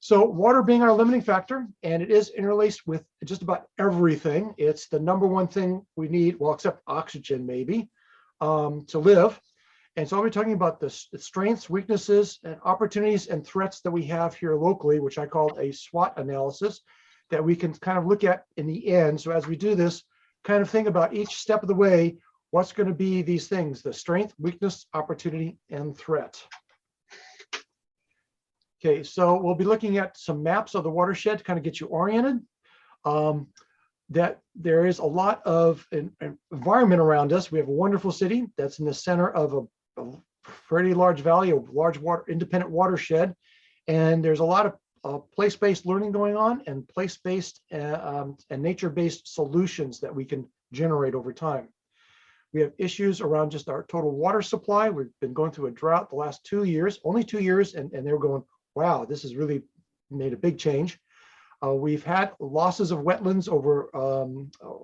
So water being our limiting factor, and it is interlaced with just about everything. It's the number one thing we need, well, except oxygen maybe, to live. And so I'll be talking about the strengths, weaknesses, and opportunities and threats that we have here locally, which I called a SWOT analysis that we can kind of look at in the end. So as we do this, kind of think about each step of the way, what's going to be these things, the strength, weakness, opportunity, and threat. Okay, so we'll be looking at some maps of the watershed to kind of get you oriented. That there is a lot of environment around us. We have a wonderful city that's in the center of a pretty large valley, a large independent watershed. And there's a lot of place-based learning going on, and place-based and nature-based solutions that we can generate over time. We have issues around just our total water supply. We've been going through a drought the last 2 years, only 2 years, and they were going, wow, this has really made a big change. We've had losses of wetlands over a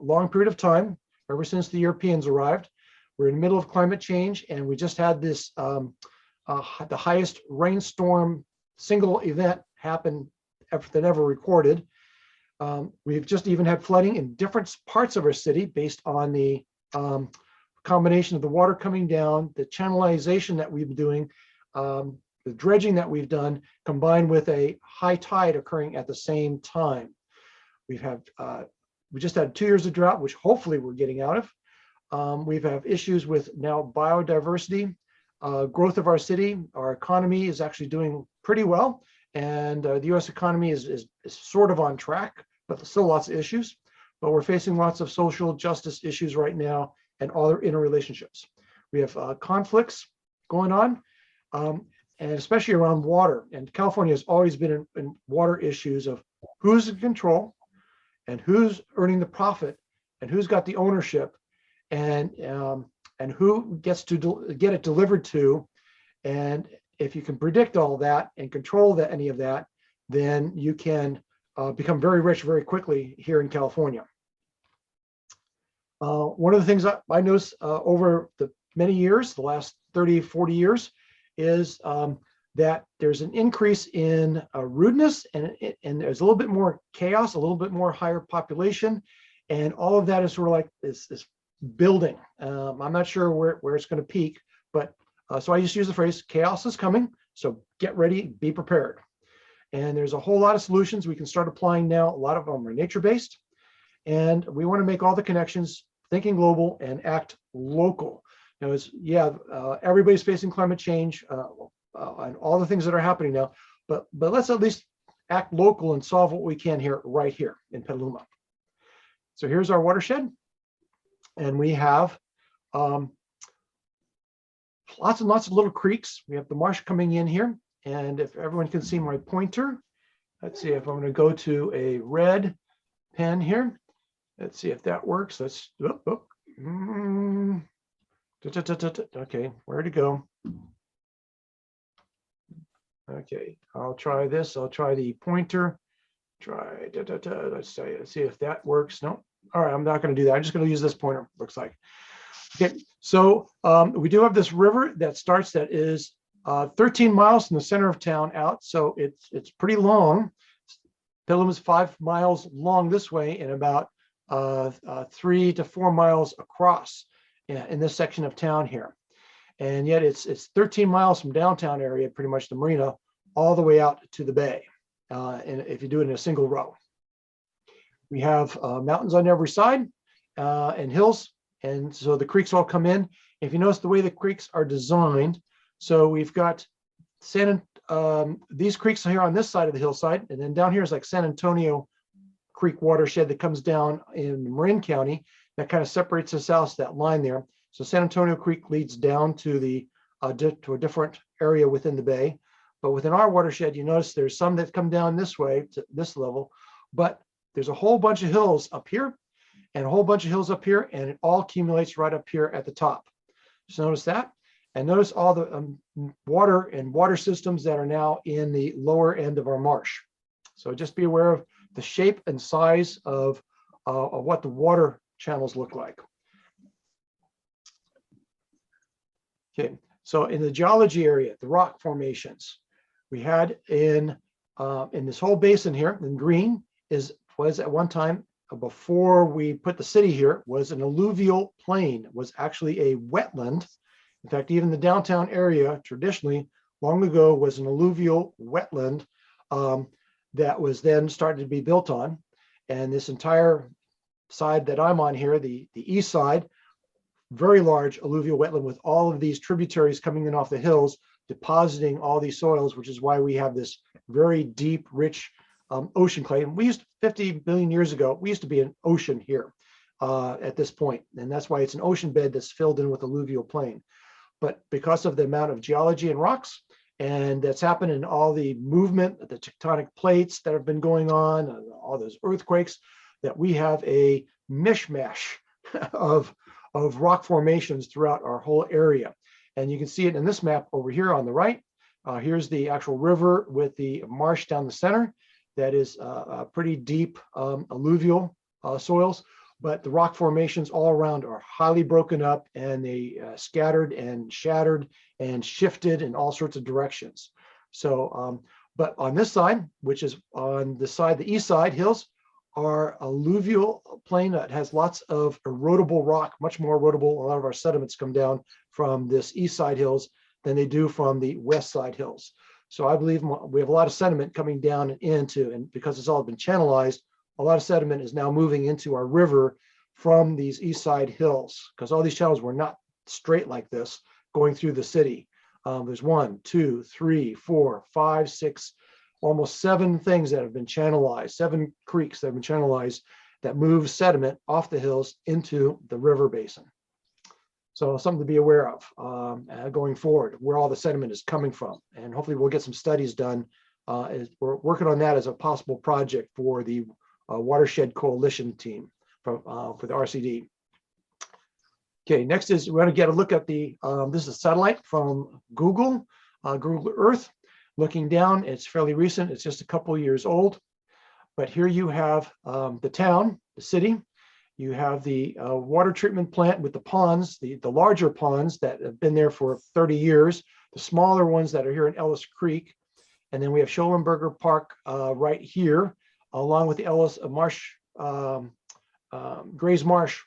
long period of time, ever since the Europeans arrived. We're in the middle of climate change, and we just had this, the highest rainstorm single event happen than ever recorded. We've just even had flooding in different parts of our city based on the combination of the water coming down, the channelization that we've been doing, the dredging that we've done, combined with a high tide occurring at the same time. We just had 2 years of drought, which hopefully we're getting out of. We've had issues with now biodiversity, growth of our city. Our economy is actually doing pretty well, and the U.S. economy is sort of on track, but still lots of issues. But we're facing lots of social justice issues right now and other interrelationships. We have conflicts going on. And especially around water. And California has always been in water issues of who's in control and who's earning the profit and who's got the ownership and who gets to get it delivered to. And if you can predict all that and control any of that, then you can become very rich very quickly here in California. One of the things I noticed over the many years, the last 30, 40 years, is that there's an increase in rudeness, and there's a little bit more chaos, a little bit more higher population, and all of that is sort of like this building. I'm not sure where it's going to peak, but so I just use the phrase chaos is coming, so get ready, be prepared. And there's a whole lot of solutions we can start applying now. A lot of them are nature-based, and we want to make all the connections, thinking global and act local. You know, everybody's facing climate change and all the things that are happening now, but let's at least act local and solve what we can here, right here in Petaluma. So here's our watershed, and we have lots and lots of little creeks. We have the marsh coming in here, and if everyone can see my pointer, let's see if I'm going to go to a red pen here. Let's see if that works. Let's. Okay, where to go? Okay, I'll try this. I'll try the pointer. Let's see if that works. No. All right, I'm not going to do that. I'm just going to use this pointer, looks like. Okay, so we do have this river that starts, that is 13 miles from the center of town out. So it's pretty long. Petaluma's 5 miles long this way and about 3 to 4 miles across in this section of town here. And yet it's 13 miles from downtown area, pretty much the marina, all the way out to the bay. And if you do it in a single row, we have mountains on every side and hills. And so the creeks all come in. If you notice the way the creeks are designed, so we've got these creeks here on this side of the hillside, and then down here is like San Antonio Creek watershed that comes down in Marin County that kind of separates us out, that line there. So San Antonio Creek leads down to to a different area within the bay. But within our watershed, you notice there's some that come down this way to this level, but there's a whole bunch of hills up here and a whole bunch of hills up here, and it all accumulates right up here at the top. So notice that, and notice all the water and water systems that are now in the lower end of our marsh. So just be aware of the shape and size of what the water channels look like. Okay, so in the geology area, the rock formations, we had in in this whole basin here in green was at one time, before we put the city here, was an alluvial plain, was actually a wetland. In fact, even the downtown area traditionally long ago was an alluvial wetland that was then started to be built on. And this entire side that I'm on here, the east side, very large alluvial wetland with all of these tributaries coming in off the hills, depositing all these soils, which is why we have this very deep, rich ocean clay. And we used 50 million years ago, we used to be an ocean here at this point. And that's why it's an ocean bed that's filled in with alluvial plain. But because of the amount of geology and rocks, and that's happened in all the movement, the tectonic plates that have been going on, all those earthquakes, that we have a mishmash of rock formations throughout our whole area. And you can see it in this map over here on the right. Here's the actual river with the marsh down the center. That is pretty deep alluvial soils, but the rock formations all around are highly broken up, and they scattered and shattered and shifted in all sorts of directions. So, but on this side, which is on the side, the east side hills, are alluvial plain that has lots of erodible rock, much more erodible. A lot of our sediments come down from this east side hills than they do from the west side hills. So I believe we have a lot of sediment coming down and into, and because it's all been channelized, a lot of sediment is now moving into our river from these east side hills, because all these channels were not straight like this going through the city. There's 1, 2, 3, 4, 5, 6, almost 7 things that have been channelized, 7 creeks that have been channelized that move sediment off the hills into the river basin. So something to be aware of going forward, where all the sediment is coming from. And hopefully we'll get some studies done. We're working on that as a possible project for the Watershed Coalition team for the RCD. Okay, next is we're going to get a look at the, this is a satellite from Google, Google Earth. Looking down, it's fairly recent. It's just a couple years old. But here you have the town, the city. You have the water treatment plant with the ponds, the larger ponds that have been there for 30 years, the smaller ones that are here in Ellis Creek. And then we have Schollenberger Park right here, along with the Ellis Marsh, Gray's Marsh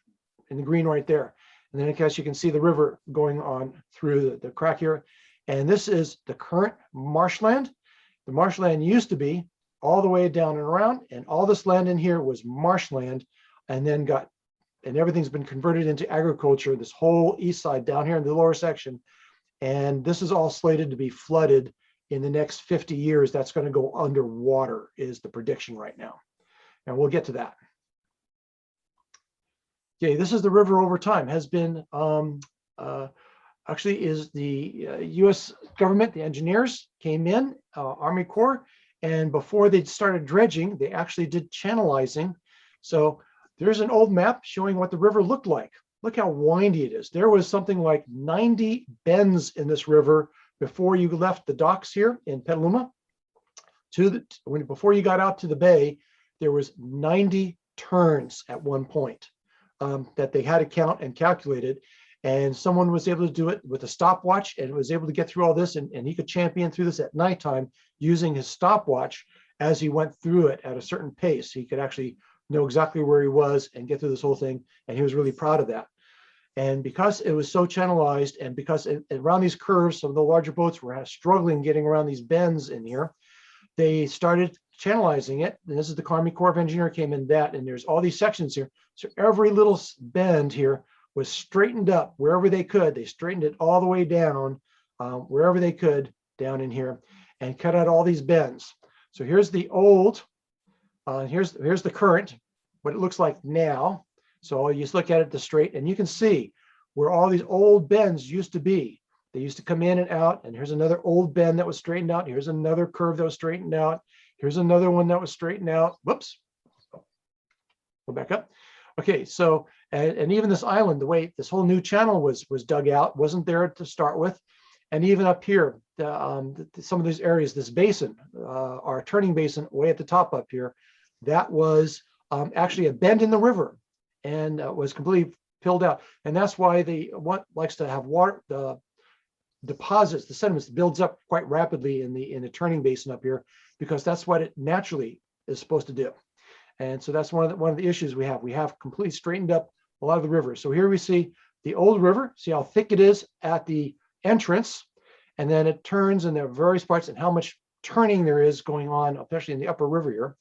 in the green right there. And then in case you can see the river going on through the crack here. And this is the current marshland. The marshland used to be all the way down and around, and all this land in here was marshland, and then everything's been converted into agriculture, this whole east side down here in the lower section. And this is all slated to be flooded in the next 50 years. That's going to go underwater is the prediction right now. And we'll get to that. Okay, this is the river over time, has been, actually is the US government, the engineers came in, Army Corps, and before they started dredging, they actually did channelizing. So there's an old map showing what the river looked like. Look how windy it is. There was something like 90 bends in this river before you left the docks here in Petaluma. Before you got out to the bay, there was 90 turns at one point that they had to count and calculated. And someone was able to do it with a stopwatch and was able to get through all this. And he could champion through this at nighttime using his stopwatch as he went through it at a certain pace. He could actually know exactly where he was and get through this whole thing. And he was really proud of that. And because it was so channelized, and because around these curves, some of the larger boats were struggling getting around these bends in here, they started channelizing it. And this is the Army Corps of Engineers came in that, and there's all these sections here. So every little bend here was straightened up wherever they could. They straightened it all the way down wherever they could down in here and cut out all these bends. So here's the old, here's the current, what it looks like now. So you just look at it the straight, and you can see where all these old bends used to be. They used to come in and out, and here's another old bend that was straightened out. Here's another curve that was straightened out. Here's another one that was straightened out. Whoops. Go back up. Okay, so, and even this island, the way this whole new channel was dug out, wasn't there to start with. And even up here, some of these areas, this basin, our turning basin way at the top up here, that was actually a bend in the river and was completely filled out. And that's why what likes to have water, the deposits, the sediments builds up quite rapidly in the turning basin up here. because that's what it naturally is supposed to do. And so that's one of the issues we have. We have completely straightened up a lot of the rivers. So here we see the old river. See how thick it is at the entrance, and then it turns in the various parts and how much turning there is going on, especially in the upper river here.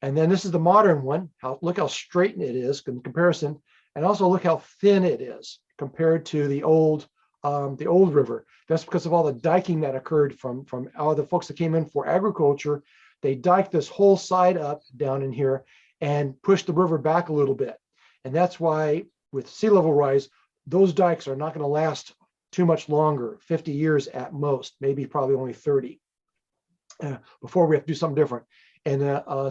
And then this is the modern one. Look how straight it is in comparison, and also look how thin it is compared to the old river. That's because of all the diking that occurred from all the folks that came in for agriculture. They diked this whole side up down in here and pushed the river back a little bit. And that's why with sea level rise, those dikes are not going to last too much longer, 50 years at most, maybe probably only 30, before we have to do something different. And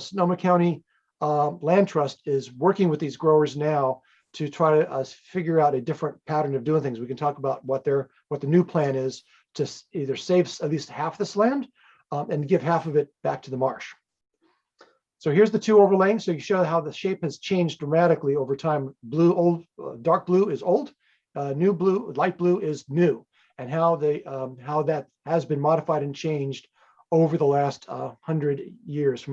Sonoma County Land Trust is working with these growers now to try to figure out a different pattern of doing things. We can talk about what the new plan is to either save at least half this land and give half of it back to the marsh. So here's the two overlaying. So you show how the shape has changed dramatically over time. Blue, dark blue is old, new blue, light blue is new, and how that has been modified and changed over the last 100 years.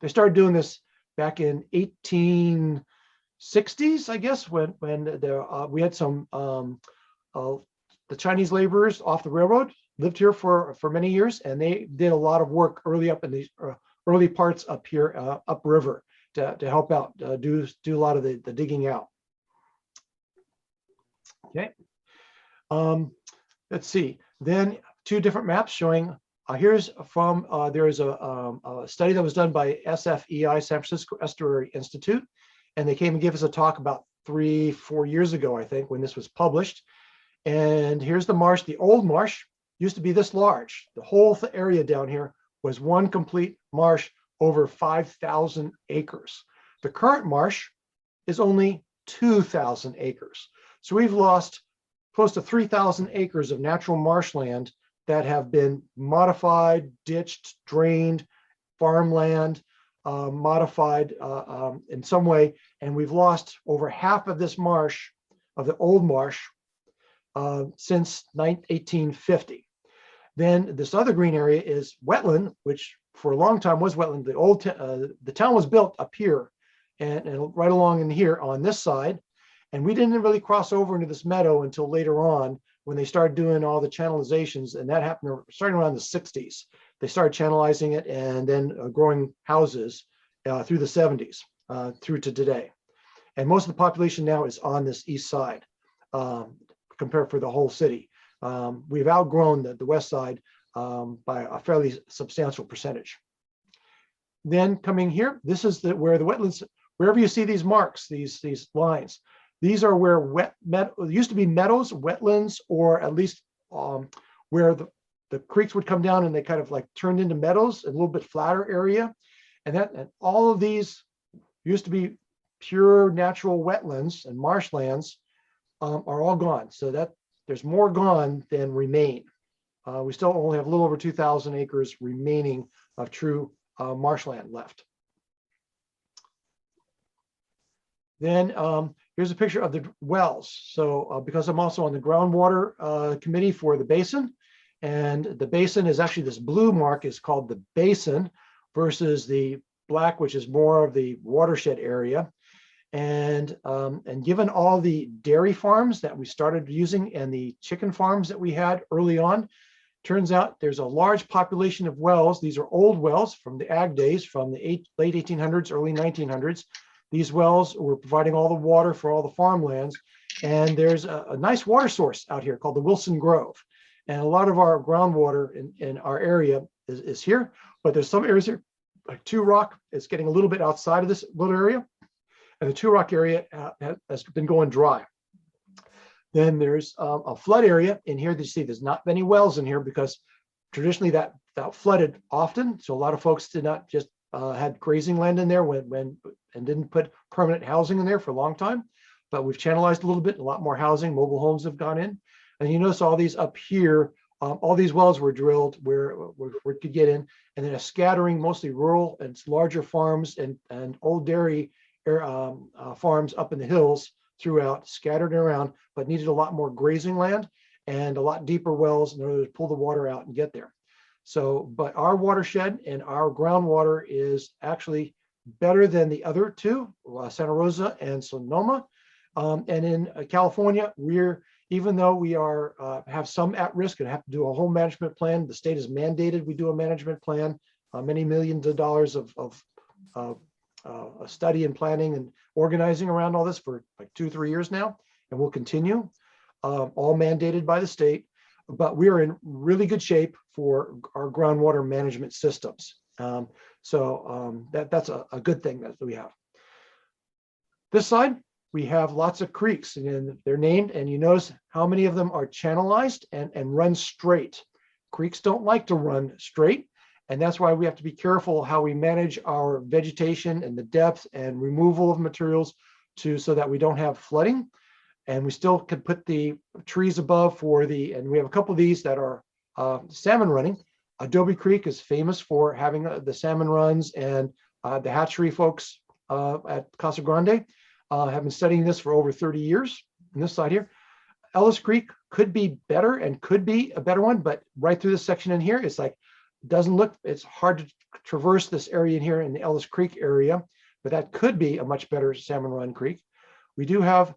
They started doing this back in 1860s, I guess, when we had some the Chinese laborers off the railroad lived here for many years, and they did a lot of work early up in these early parts up here upriver to help out, do a lot of the digging out. Okay, let's see. Then two different maps showing. Here's from there is a study that was done by SFEI, San Francisco Estuary Institute, and they came and gave us a talk about 3-4 years ago, I think, when this was published. And here's the marsh. The old marsh used to be this large. The whole area down here was one complete marsh over 5,000 acres. The current marsh is only 2,000 acres. So we've lost close to 3,000 acres of natural marshland that have been modified, ditched, drained, farmland, modified in some way. And we've lost over half of this marsh, of the old marsh, since 1850. Then this other green area is wetland, which for a long time was wetland. The town was built up here and right along in here on this side. And we didn't really cross over into this meadow until later on when they started doing all the channelizations. And that happened starting around the 60s. They started channelizing it and then growing houses through the 70s through to today. And most of the population now is on this east side compared for the whole city. We've outgrown the west side by a fairly substantial percentage. Then coming here, this is where the wetlands, wherever you see these marks, these lines, these are where used to be meadows, wetlands, or at least where the creeks would come down and they kind of like turned into meadows, a little bit flatter area. And all of these used to be pure natural wetlands and marshlands are all gone. So that there's more gone than remain. We still only have a little over 2,000 acres remaining of true marshland left. Then here's a picture of the wells. So because I'm also on the groundwater committee for the basin, and the basin is actually this blue mark is called the basin versus the black, which is more of the watershed area. And given all the dairy farms that we started using and the chicken farms that we had early on, turns out there's a large population of wells. These are old wells from the ag days, from the late 1800s, early 1900s. These wells were providing all the water for all the farmlands. And there's a nice water source out here called the Wilson Grove. And a lot of our groundwater in our area is here, but there's some areas here, like Two Rock, is getting a little bit outside of this little area. And the Two Rock area has been going dry. Then there's a flood area in here. You see there's not many wells in here because traditionally that flooded often. So a lot of folks did not just had grazing land in there and didn't put permanent housing in there for a long time. But we've channelized a little bit, a lot more housing, mobile homes have gone in. And you notice all these up here, all these wells were drilled where we could get in, and then a scattering, mostly rural and larger farms and old dairy farms up in the hills throughout, scattered around, but needed a lot more grazing land and a lot deeper wells in order to pull the water out and get there. So, but our watershed and our groundwater is actually better than the other two, Santa Rosa and Sonoma. And in California, even though we have some at risk and have to do a whole management plan, the state has mandated we do a management plan, many millions of dollars of a study and planning and organizing around all this for like 2-3 years now, and we'll continue, all mandated by the state. But we are in really good shape for our groundwater management systems. That's a good thing that we have. This side, we have lots of creeks, and they're named, and you notice how many of them are channelized and run straight. Creeks don't like to run straight, and that's why we have to be careful how we manage our vegetation and the depth and removal of materials so that we don't have flooding. And we still can put the trees above and we have a couple of these that are salmon running. Adobe Creek is famous for having the salmon runs, and the hatchery folks at Casa Grande have been studying this for over 30 years. On this side here, Ellis Creek could be better and could be a better one, but right through this section in here, it's like, it's hard to traverse this area in here in the Ellis Creek area, but that could be a much better salmon run creek. We do have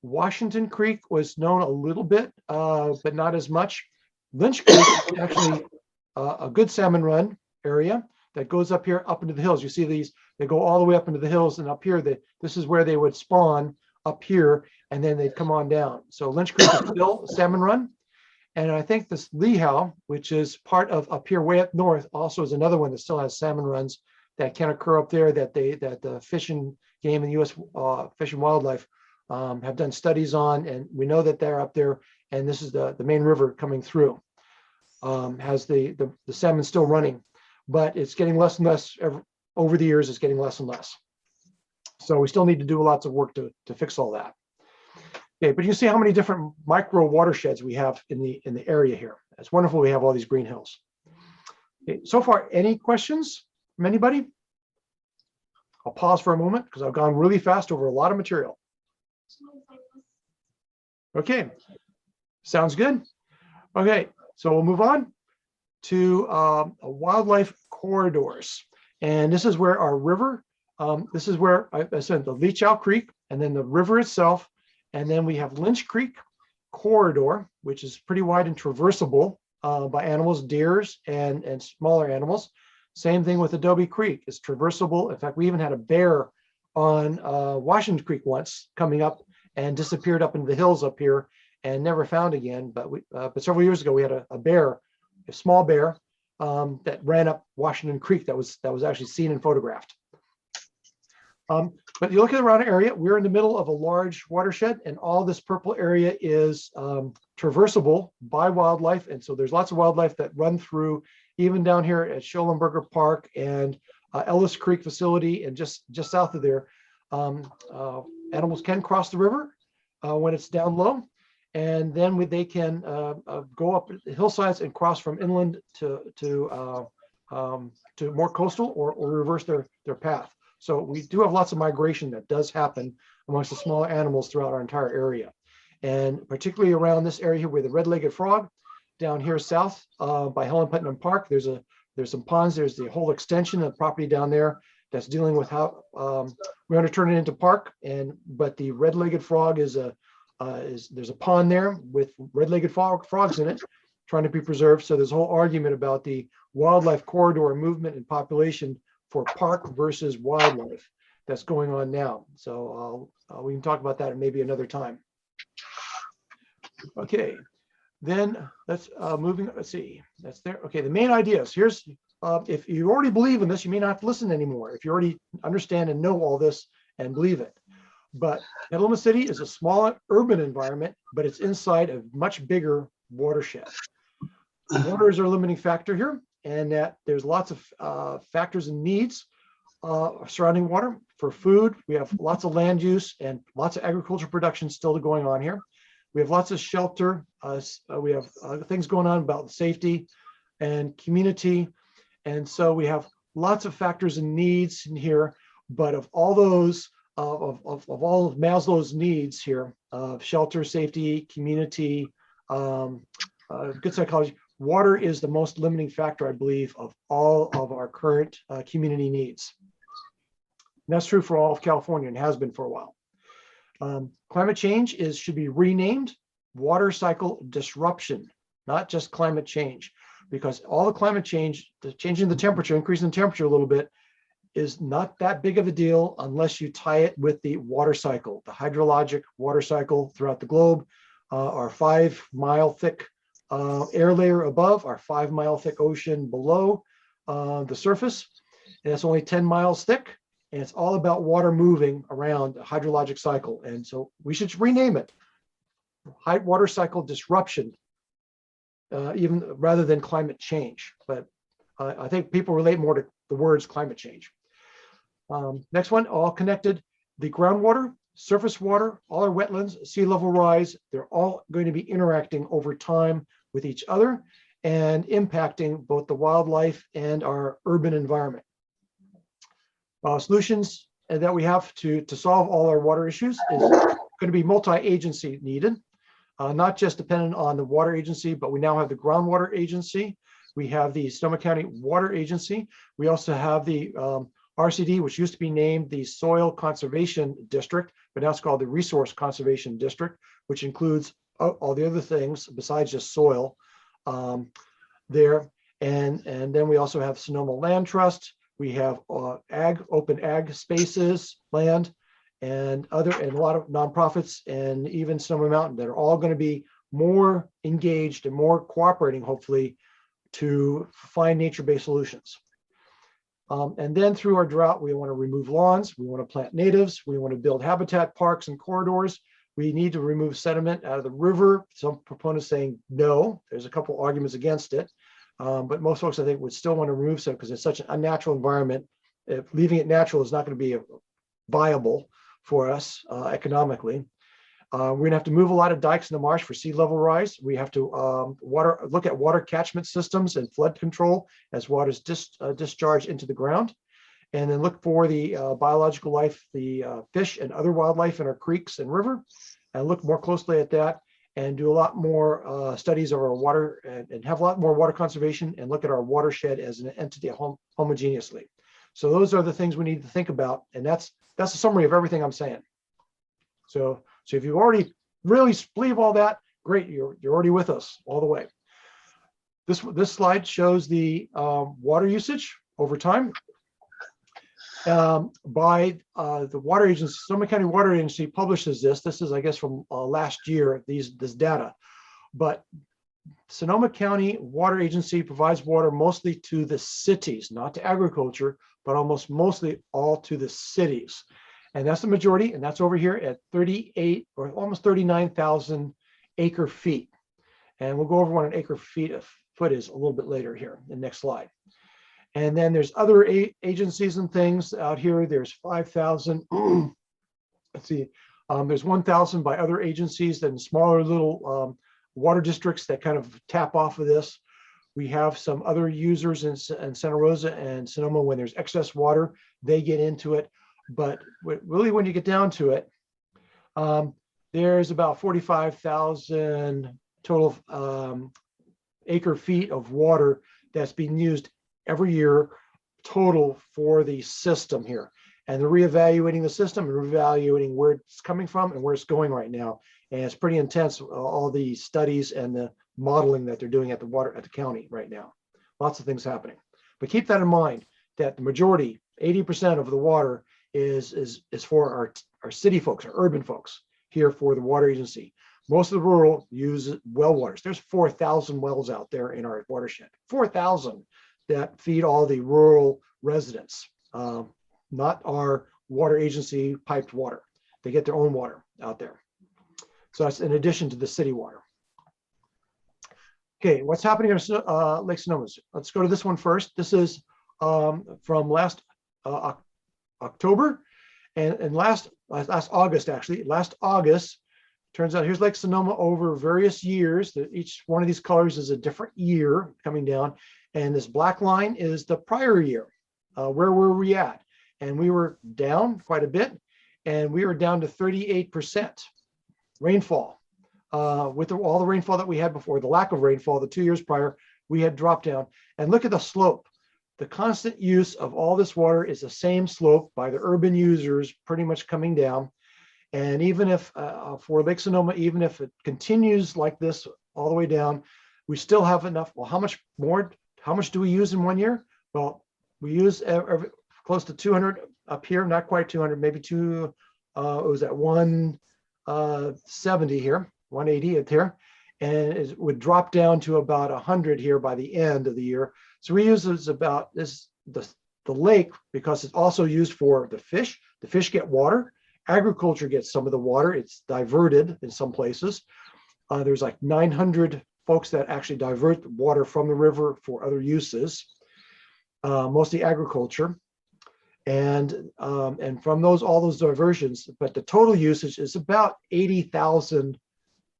Washington Creek was known a little bit, but not as much. Lynch Creek is actually a good salmon run area that goes up here, up into the hills. You see these, they go all the way up into the hills, and up here, this is where they would spawn up here, and then they'd come on down. So Lynch Creek is still a salmon run. And I think this Lehigh, which is part of up here way up north, also is another one that still has salmon runs that can occur up there, that the Fish and Game and U.S. Fish and Wildlife have done studies on, and we know that they're up there, and this is the main river coming through. Has the salmon still running, but it's getting less and less over the years. It's getting less and less. So we still need to do lots of work to fix all that. Okay, but you see how many different micro watersheds we have in the area here. It's wonderful we have all these green hills. Okay, so far, any questions from anybody? I'll pause for a moment because I've gone really fast over a lot of material. Okay, sounds good. Okay, so we'll move on to wildlife corridors. And this is where our river, this is where I said the Leach Out Creek, and then the river itself. And then we have Lynch Creek corridor, which is pretty wide and traversable by animals, deers, and smaller animals. Same thing with Adobe Creek, it's traversable. In fact, we even had a bear on Washington Creek once coming up and disappeared up into the hills up here and never found again. But several years ago, we had a bear, a small bear that ran up Washington Creek that was actually seen and photographed. But you look at the around area, we're in the middle of a large watershed, and all this purple area is traversable by wildlife. And so there's lots of wildlife that run through, even down here at Schellenberger Park and Ellis Creek facility, and just south of there. Animals can cross the river when it's down low, and then they can go up the hillsides and cross from inland to more coastal, or reverse their path. So we do have lots of migration that does happen amongst the smaller animals throughout our entire area. And particularly around this area here where the red-legged frog, down here south by Helen Putnam Park, there's some ponds, there's the whole extension of property down there that's dealing with how we're going to turn it into park. But the red-legged frog there's a pond there with red-legged frogs in it trying to be preserved. So there's a whole argument about the wildlife corridor movement and population for park versus wildlife that's going on now. So we can talk about that maybe another time. Okay, then let's see, that's there. Okay, the main ideas. Here's, if you already believe in this, you may not have to listen anymore. If you already understand and know all this and believe it. But Petaluma City is a small urban environment, but it's inside a much bigger watershed. Water is our limiting factor here, and that there's lots of factors and needs surrounding water. For food, we have lots of land use and lots of agricultural production still going on here. We have lots of shelter. We have things going on about safety and community. And so we have lots of factors and needs in here. But of all those, of all of Maslow's needs here, of shelter, safety, community, good psychology, water is the most limiting factor, I believe, of all of our current community needs. And that's true for all of California and has been for a while. Climate change should be renamed water cycle disruption, not just climate change, because all the climate change, the changing the temperature, increasing the temperature a little bit, is not that big of a deal unless you tie it with the water cycle, the hydrologic water cycle throughout the globe. Our 5-mile thick air layer above, our 5-mile thick ocean below the surface, and it's only 10 miles thick. And it's all about water moving around a hydrologic cycle. And so we should rename it water cycle disruption, even rather than climate change. But I think people relate more to the words climate change. Next one, all connected. The groundwater, surface water, all our wetlands, sea level rise, they're all going to be interacting over time with each other and impacting both the wildlife and our urban environment. Solutions that we have to solve all our water issues is going to be multi-agency needed, not just dependent on the water agency, but we now have the groundwater agency. We have the Sonoma County Water Agency. We also have the RCD, which used to be named the Soil Conservation District, but now it's called the Resource Conservation District, which includes all the other things besides just soil there. And then we also have Sonoma Land Trust. We have open ag spaces, land, and a lot of nonprofits, and even Sonoma Mountain that are all going to be more engaged and more cooperating, hopefully, to find nature-based solutions. And then through our drought, we want to remove lawns, we want to plant natives, we want to build habitat parks and corridors. We need to remove sediment out of the river. Some proponents saying no. There's a couple arguments against it. But most folks, I think, would still want to remove some because it's such an unnatural environment. If leaving it natural is not going to be viable for us economically. We're going to have to move a lot of dikes in the marsh for sea level rise. We have to look at water catchment systems and flood control as water is discharged into the ground. And then look for the biological life, the fish and other wildlife in our creeks and river, and look more closely at that. And do a lot more studies of our water and have a lot more water conservation and look at our watershed as an entity homogeneously. So those are the things we need to think about. And that's a summary of everything I'm saying. So if you already really believe all that, great, you're already with us all the way. This slide shows the water usage over time by the water agency. Sonoma County Water Agency publishes this. This is, I guess, from last year, this data. But Sonoma County Water Agency provides water mostly to the cities, not to agriculture, but almost mostly all to the cities. And that's the majority, and that's over here at 38 or almost 39,000 acre feet. And we'll go over what an acre foot is a little bit later here in the next slide. And then there's other agencies and things out here. There's 5,000. Let's see. There's 1,000 by other agencies and smaller little water districts that kind of tap off of this. We have some other users in Santa Rosa and Sonoma. When there's excess water, they get into it. But really, when you get down to it, there's about 45,000 total acre feet of water that's being used every year total for the system here. And they're reevaluating the system and reevaluating where it's coming from and where it's going right now. And it's pretty intense, all the studies and the modeling that they're doing at the county right now. Lots of things happening. But keep that in mind that the majority, 80% of the water is for our city folks, our urban folks here for the water agency. Most of the rural use well waters. There's 4,000 wells out there in our watershed, 4,000 that feed all the rural residents, not our water agency piped water. They get their own water out there. So that's in addition to the city water. Okay, what's happening in Lake Sonoma? Let's go to this one first. This is from last October and last August, actually. Last August, turns out here's Lake Sonoma over various years. Each one of these colors is a different year coming down. And this black line is the prior year. Where were we at? And we were down quite a bit. And we were down to 38% rainfall. With all the rainfall that we had before, the lack of rainfall the 2 years prior, we had drop down. And look at the slope. The constant use of all this water is the same slope by the urban users pretty much coming down. And even if for Lake Sonoma, even if it continues like this all the way down, we still have enough. Well, how much more? How much do we use in 1 year? Well, we use close to 200 up here, not quite 200, maybe it was at 170 here, 180 here, and it would drop down to about 100 here by the end of the year. So we use this about this the lake because it's also used for the fish. The fish get water. Agriculture gets some of the water. It's diverted in some places. There's like 900 folks that actually divert water from the river for other uses, mostly agriculture. And from all those diversions, but the total usage is about 80,000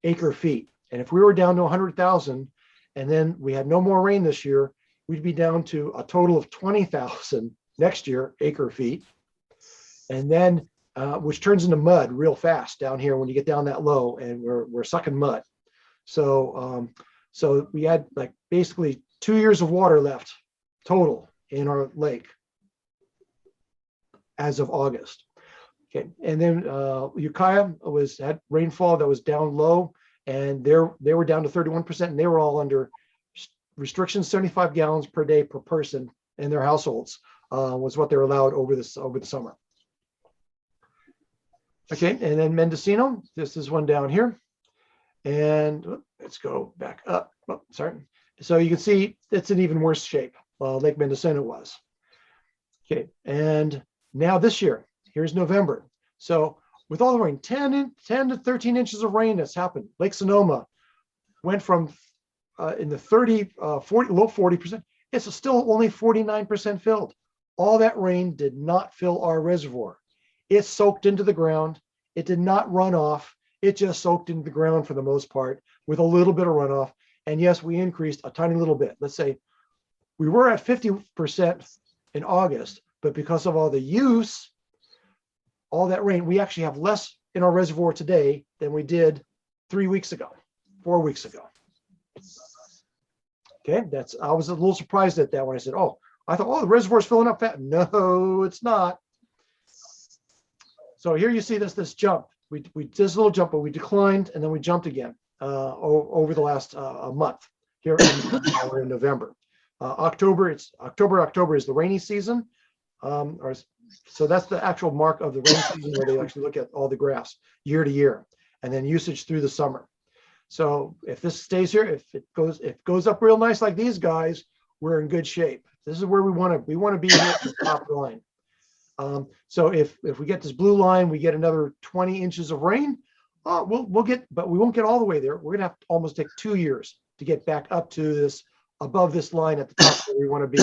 acre feet. And if we were down to 100,000 and then we had no more rain this year, we'd be down to a total of 20,000 next year acre feet. And then which turns into mud real fast down here when you get down that low, and we're sucking mud. So so we had like basically 2 years of water left total in our lake as of August. Okay, and then Ukiah had rainfall that was down low, and they were down to 31%, and they were all under restrictions. 75 gallons per day per person in their households was what they were allowed over the summer. Okay, and then Mendocino, this is one down here. And let's go back up. Oh, sorry. So you can see it's in even worse shape. Lake Mendocino was. Okay, and now this year, here's November. So with all the rain, 10 to 13 inches of rain that's happened. Lake Sonoma went from in the low 40%. It's still only 49% filled. All that rain did not fill our reservoir. It soaked into the ground. It did not run off. It just soaked into the ground for the most part with a little bit of runoff. And yes, we increased a tiny little bit. Let's say we were at 50% in August, but because of all the use, all that rain, we actually have less in our reservoir today than we did 3 weeks ago, 4 weeks ago. Okay, I was a little surprised at that when I said, oh, I thought, oh, the reservoir's filling up fast. No, it's not. So here you see this jump. We did this little jump, but we declined and then we jumped again over the last month. Here we're in November. October is the rainy season. So that's the actual mark of the rainy season where they actually look at all the graphs year to year, and then usage through the summer. So if this stays here, if it goes up real nice like these guys, we're in good shape. This is where we want to be here at the top line. So if we get this blue line, we get another 20 inches of rain, we'll get, but we won't get all the way there. We're gonna have to almost take 2 years to get back up to this, above this line at the top where we want to be.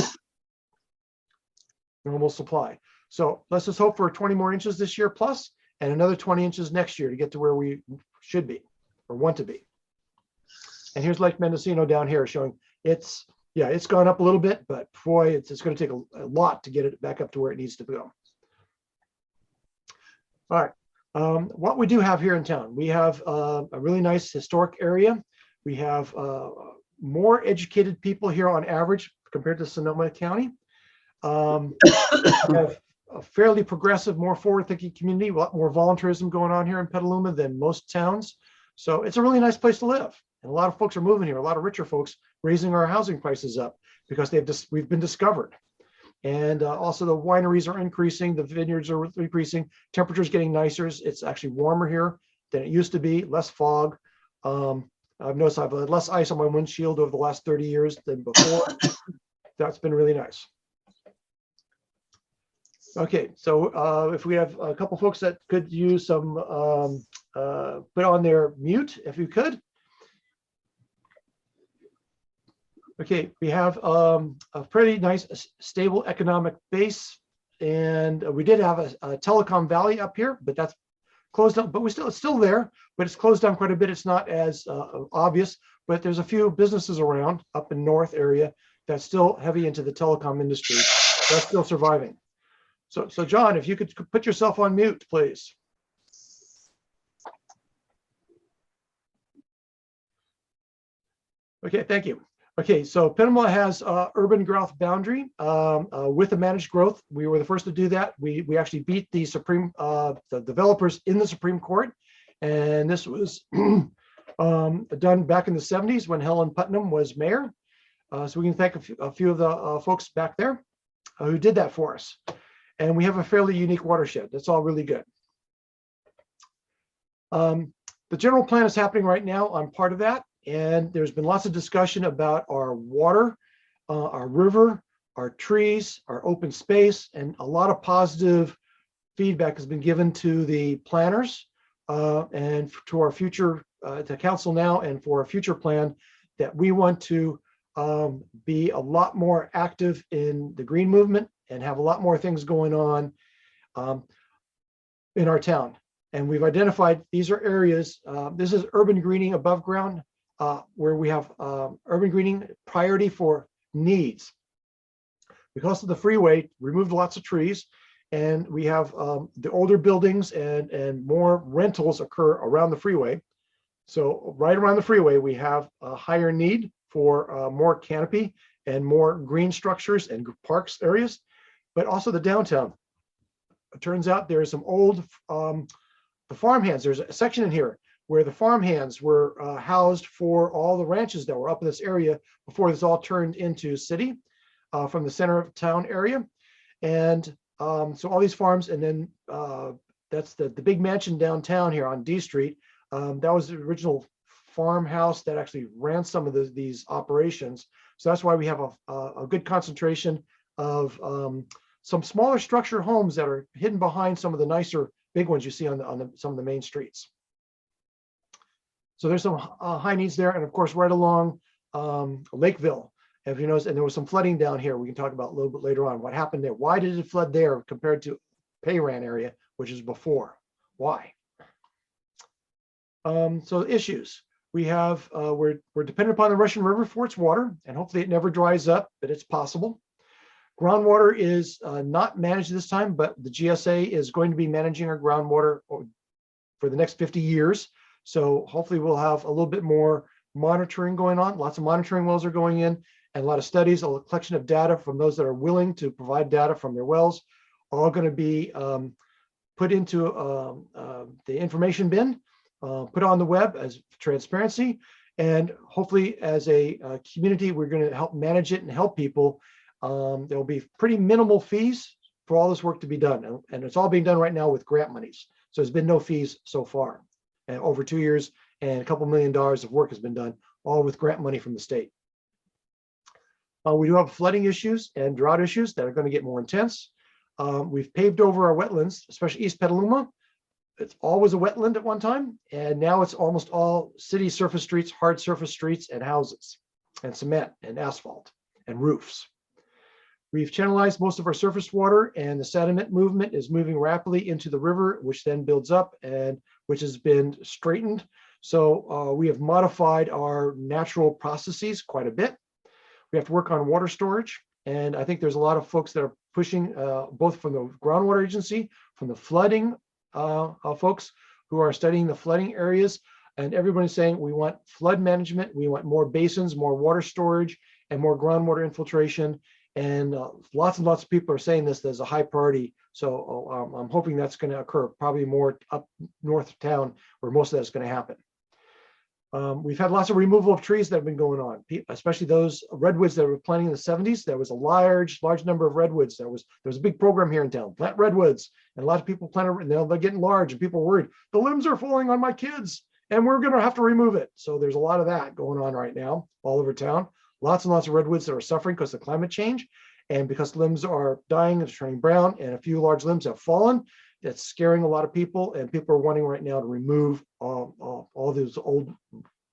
Normal supply. So let's just hope for 20 more inches this year plus, and another 20 inches next year to get to where we should be or want to be. And here's Lake Mendocino down here showing it's gone up a little bit, but boy, it's going to take a lot to get it back up to where it needs to go. All right, what we do have here in town, we have a really nice historic area. We have more educated people here on average compared to Sonoma County. We have a fairly progressive, more forward-thinking community, a lot more volunteerism going on here in Petaluma than most towns. So it's a really nice place to live. And a lot of folks are moving here, a lot of richer folks raising our housing prices up because we've been discovered. And also the wineries are increasing, the vineyards are increasing, temperatures getting nicer. It's actually warmer here than it used to be, less fog. I've noticed I've had less ice on my windshield over the last 30 years than before. That's been really nice. Okay, so if we have a couple folks that could use some, put on their mute, if you could. Okay, we have a pretty nice, stable economic base, and we did have a telecom valley up here, but that's closed down. But it's still there, but it's closed down quite a bit. It's not as obvious, but there's a few businesses around up in north area that's still heavy into the telecom industry. That's still surviving. So John, if you could put yourself on mute, please. Okay, thank you. Okay, so Petaluma has urban growth boundary with the managed growth. We were the first to do that. We actually beat the the developers in the Supreme Court, and this was done back in the 70s when Helen Putnam was mayor. So we can thank a few of the folks back there who did that for us. And we have a fairly unique watershed. That's all really good. The general plan is happening right now. I'm part of that. And there's been lots of discussion about our water, our river, our trees, our open space, and a lot of positive feedback has been given to the planners and to our future, to council now, and for a future plan that we want to be a lot more active in the green movement and have a lot more things going on in our town. And we've identified these are areas, this is urban greening above ground, where we have urban greening priority for needs. Because of the freeway, removed lots of trees, and we have the older buildings and more rentals occur around the freeway. So right around the freeway, we have a higher need for more canopy and more green structures and parks areas, but also the downtown. It turns out there's some old, the farmhands, there's a section in here where the farmhands were housed for all the ranches that were up in this area before this all turned into city from the center of town area. And so all these farms, and then that's the big mansion downtown here on D Street. That was the original farmhouse that actually ran some of these operations. So that's why we have a good concentration of some smaller structure homes that are hidden behind some of the nicer big ones you see on some of the main streets. So there's some high needs there. And of course, right along Lakeville, if you notice, and there was some flooding down here. We can talk about a little bit later on what happened there. Why did it flood there compared to Payran area, which is before? Why? So issues. We have, we're dependent upon the Russian River for its water, and hopefully it never dries up, but it's possible. Groundwater is not managed this time, but the GSA is going to be managing our groundwater for the next 50 years. So hopefully we'll have a little bit more monitoring going on. Lots of monitoring wells are going in, and a lot of studies, a collection of data from those that are willing to provide data from their wells, all going to be put into the information bin, put on the web as transparency. And hopefully as a community, we're going to help manage it and help people. There'll be pretty minimal fees for all this work to be done. And it's all being done right now with grant monies. So there's been no fees so far. And over 2 years, and a couple $1 million of work has been done, all with grant money from the state. We do have flooding issues and drought issues that are going to get more intense. We've paved over our wetlands, especially East Petaluma. It's always a wetland at one time, and now it's almost all city surface streets, hard surface streets, and houses, and cement, and asphalt, and roofs. We've channelized most of our surface water, and the sediment movement is moving rapidly into the river, which then builds up and which has been straightened. So we have modified our natural processes quite a bit. We have to work on water storage. And I think there's a lot of folks that are pushing, both from the Groundwater Agency, from the flooding folks who are studying the flooding areas. And everybody's saying we want flood management, we want more basins, more water storage, and more groundwater infiltration. And lots and lots of people are saying this as a high priority. So I'm hoping that's going to occur, probably more up north of town where most of that's going to happen. We've had lots of removal of trees that have been going on, especially those redwoods that were planting in the 70s. There was a large number of redwoods. There was a big program here in town, plant redwoods, and a lot of people planted, and they're getting large, and people are worried, the limbs are falling on my kids, and we're going to have to remove it. So there's a lot of that going on right now all over town. Lots and lots of redwoods that are suffering because of climate change, and because limbs are dying and turning brown, and a few large limbs have fallen. That's scaring a lot of people, and people are wanting right now to remove all those old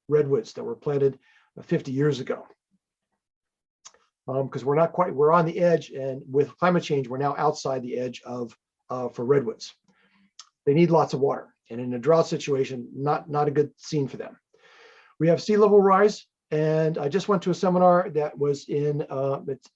redwoods that were planted 50 years ago. Because we're on the edge, and with climate change, we're now outside the edge of for redwoods. They need lots of water, and in a drought situation, not a good scene for them. We have sea level rise, and I just went to a seminar that was it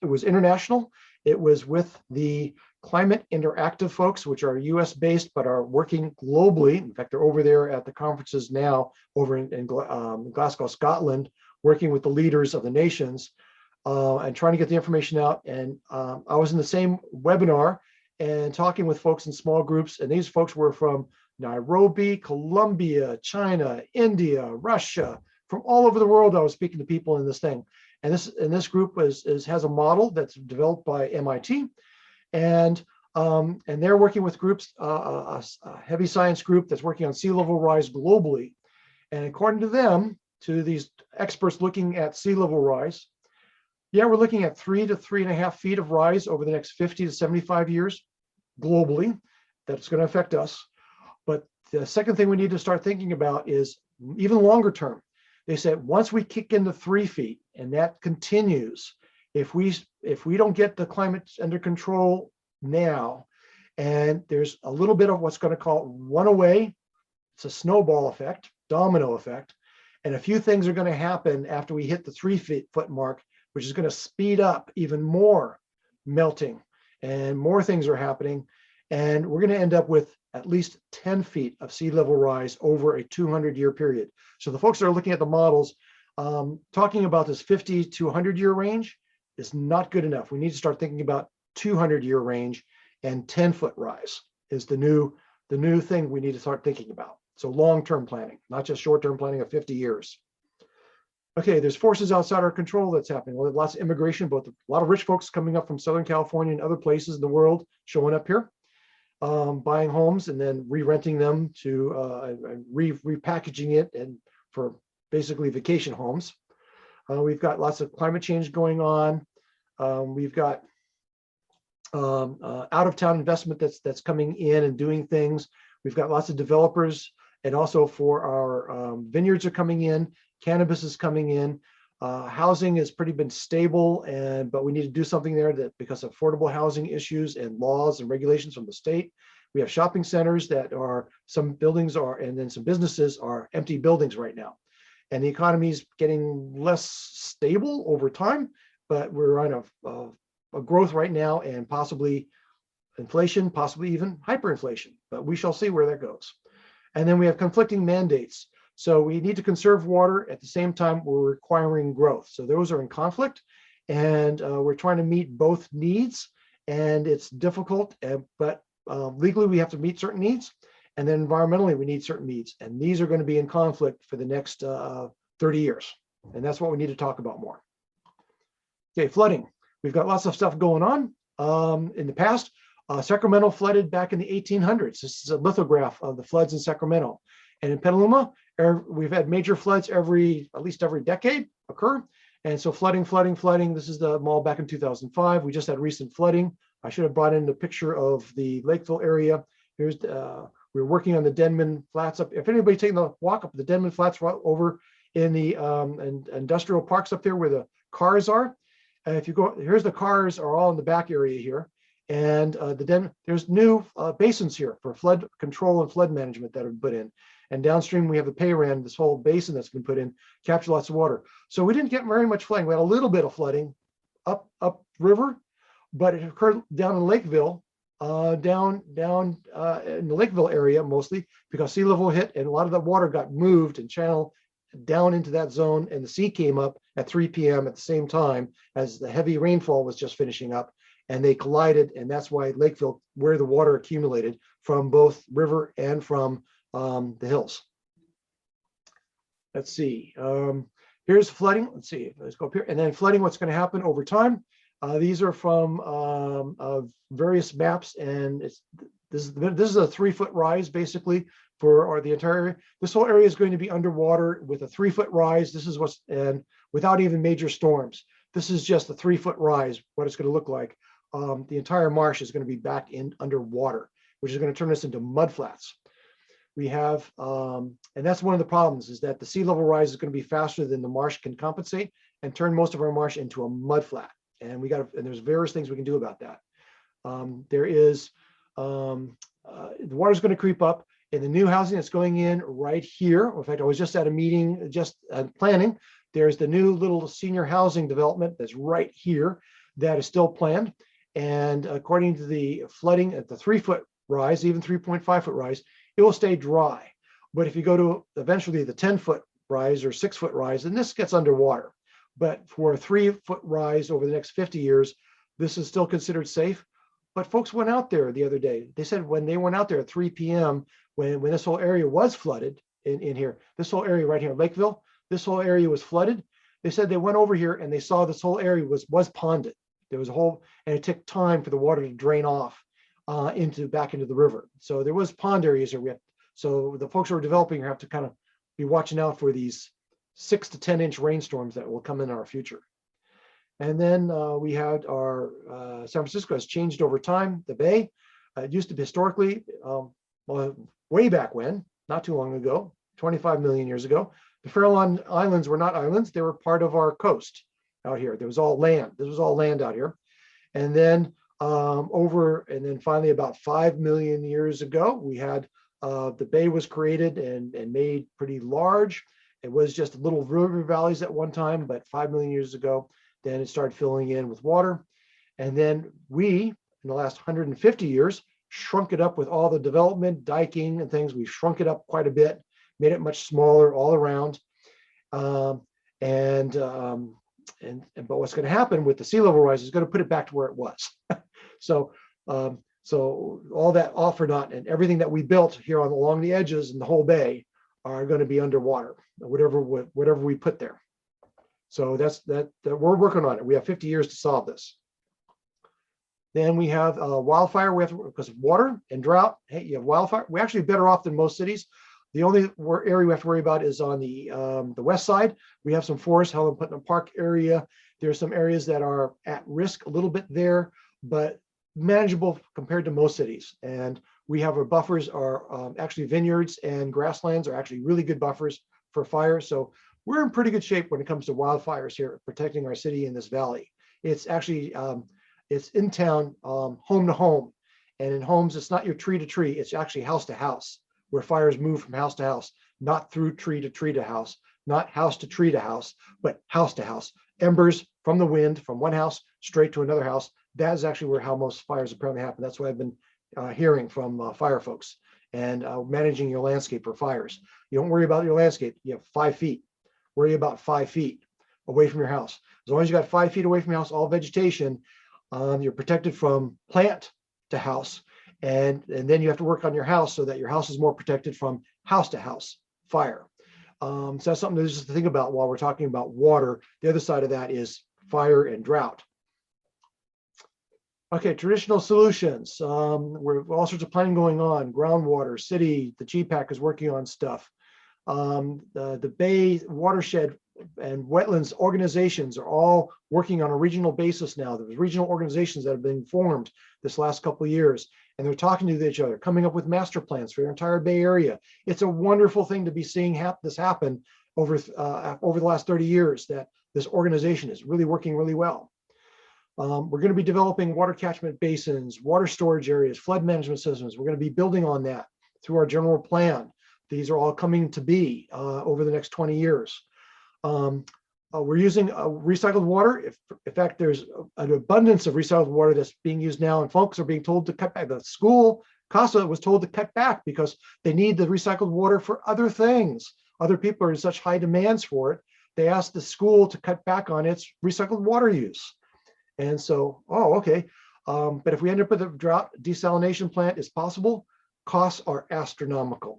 was international. It was with the Climate Interactive folks, which are US based, but are working globally. In fact, they're over there at the conferences now over in Glasgow, Scotland, working with the leaders of the nations and trying to get the information out. And I was in the same webinar and talking with folks in small groups. And these folks were from Nairobi, Colombia, China, India, Russia, from all over the world. I was speaking to people in this thing. And this group has a model that's developed by MIT. And they're working with groups, a heavy science group that's working on sea level rise globally. And according to them, to these experts looking at sea level rise, yeah, we're looking at 3 to 3.5 feet of rise over the next 50 to 75 years globally. That's going to affect us. But the second thing we need to start thinking about is even longer term. They said once we kick into 3 feet and that continues, if we don't get the climate under control now, and there's a little bit of what's going to call runaway, it's a snowball effect, domino effect, and a few things are going to happen after we hit the 3-foot mark, which is going to speed up even more melting, and more things are happening, and we're going to end up with at least 10 feet of sea level rise over a 200-year period. So the folks that are looking at the models, talking about this 50 to 100-year range is not good enough. We need to start thinking about 200-year range, and 10-foot rise is the new thing we need to start thinking about. So long-term planning, not just short-term planning of 50 years. Okay, there's forces outside our control that's happening. Well, lots of immigration, both a lot of rich folks coming up from Southern California and other places in the world showing up here, buying homes and then re-renting them to repackaging it and for basically vacation homes. We've got lots of climate change going on. We've got out-of-town investment that's coming in and doing things. We've got lots of developers, and also for our vineyards are coming in. Cannabis is coming in. Housing has pretty been stable, but we need to do something there because of affordable housing issues and laws and regulations from the state. We have shopping centers that are, some buildings are, and then some businesses are empty buildings right now. And the economy is getting less stable over time, but we're on a growth right now, and possibly inflation, possibly even hyperinflation, but we shall see where that goes. And then we have conflicting mandates. So we need to conserve water at the same time we're requiring growth. So those are in conflict, and we're trying to meet both needs, and it's difficult, but legally we have to meet certain needs, and then environmentally we need certain needs, and these are going to be in conflict for the next 30 years. And that's what we need to talk about more. Okay, flooding. We've got lots of stuff going on. In the past, Sacramento flooded back in the 1800s. This is a lithograph of the floods in Sacramento. And in Petaluma, we've had major floods at least every decade occur. And so flooding. This is the mall back in 2005. We just had recent flooding. I should have brought in the picture of the Lakeville area. Here's we're working on the Denman Flats up. If anybody's taking the walk up the Denman Flats right over in the industrial parks up there where the cars are. If you go, here's the cars are all in the back area here. And there's new basins here for flood control and flood management that have been put in. And downstream, we have the Payran, this whole basin that's been put in, capture lots of water. So we didn't get very much flooding. We had a little bit of flooding up river, but it occurred down in Lakeville, down in the Lakeville area mostly, because sea level hit and a lot of the water got moved and channeled down into that zone, and the sea came up at 3 p.m. at the same time as the heavy rainfall was just finishing up, and they collided, and that's why Lakeville, where the water accumulated from both river and from the hills. Let's see. Here's flooding. Let's see. Let's go up here. And then flooding, what's going to happen over time. These are from various maps, and this is a 3-foot rise basically for the entire area. This whole area is going to be underwater with a 3-foot rise. This is and without even major storms. This is just a 3-foot rise, what it's going to look like. The entire marsh is going to be back in underwater, which is going to turn us into mud flats. We have, and that's one of the problems, is that the sea level rise is going to be faster than the marsh can compensate and turn most of our marsh into a mud flat. And and there's various things we can do about that. The water's going to creep up in the new housing that's going in right here. In fact, I was just at a meeting, planning. There's the new little senior housing development that's right here that is still planned. And according to the flooding at the 3-foot rise, even 3.5-foot rise, it will stay dry. But if you go to eventually the 10-foot rise or 6-foot rise, and this gets underwater. But for a 3-foot rise over the next 50 years, this is still considered safe. But folks went out there the other day. They said when they went out there at 3 p.m., when this whole area was flooded in here, this whole area right here, Lakeville, this whole area was flooded. They said they went over here and they saw this whole area was ponded. There was a whole, and it took time for the water to drain off back into the river. So there was pond areas here. So the folks who are developing have to kind of be watching out for these 6 to 10 inch rainstorms that will come in our future. And then we had our San Francisco has changed over time. The Bay, it used to be historically, way back when, not too long ago, 25 million years ago, the Farallon Islands were not islands. They were part of our coast out here. There was all land. This was all land out here. And then finally about 5 million years ago, we had the Bay was created and made pretty large. It was just little river valleys at one time, but 5 million years ago, then it started filling in with water. And then we, in the last 150 years, shrunk it up with all the development, diking and things. We've shrunk it up quite a bit, made it much smaller all around. But what's going to happen with the sea level rise is going to put it back to where it was. So all that all for naught, and everything that we built here along the edges and the whole bay are going to be underwater, whatever we put there. So that's that we're working on it. We have 50 years to solve this. Then we have wildfire. Because of water and drought. Hey, you have wildfire. We're actually better off than most cities. The only area we have to worry about is on the west side. We have some forest, Helen Putnam Park area. There's some areas that are at risk a little bit there, but manageable compared to most cities. And we have our buffers are actually vineyards and grasslands are actually really good buffers for fire. So we're in pretty good shape when it comes to wildfires here, protecting our city in this valley. It's actually, it's in town, home to home. And in homes, it's not your tree to tree, it's actually house to house, where fires move from house to house, not through tree to house, not house to tree to house, but house to house. Embers from the wind, from one house straight to another house. That is actually how most fires apparently happen. That's what I've been hearing from fire folks, and managing your landscape for fires. You don't worry about your landscape. You have 5 feet. Worry about 5 feet away from your house. As long as you got 5 feet away from your house, all vegetation, you're protected from plant to house. And then you have to work on your house so that your house is more protected from house to house fire. So that's something to just think about while we're talking about water. The other side of that is fire and drought. Okay, traditional solutions. We're all sorts of planning going on. Groundwater, city, the GPAC is working on stuff. The Bay, Watershed, and Wetlands organizations are all working on a regional basis now. There's regional organizations that have been formed this last couple of years, and they're talking to each other, coming up with master plans for your entire Bay Area. It's a wonderful thing to be seeing this happen over the last 30 years, that this organization is really working really well. We're going to be developing water catchment basins, water storage areas, flood management systems. We're going to be building on that through our general plan. These are all coming to be over the next 20 years. We're using recycled water. In fact, there's an abundance of recycled water that's being used now, and folks are being told to cut back. The school, CASA, was told to cut back because they need the recycled water for other things. Other people are in such high demands for it. They asked the school to cut back on its recycled water use. And so, okay. But if we end up with a drought desalination plant, it's possible. Costs are astronomical,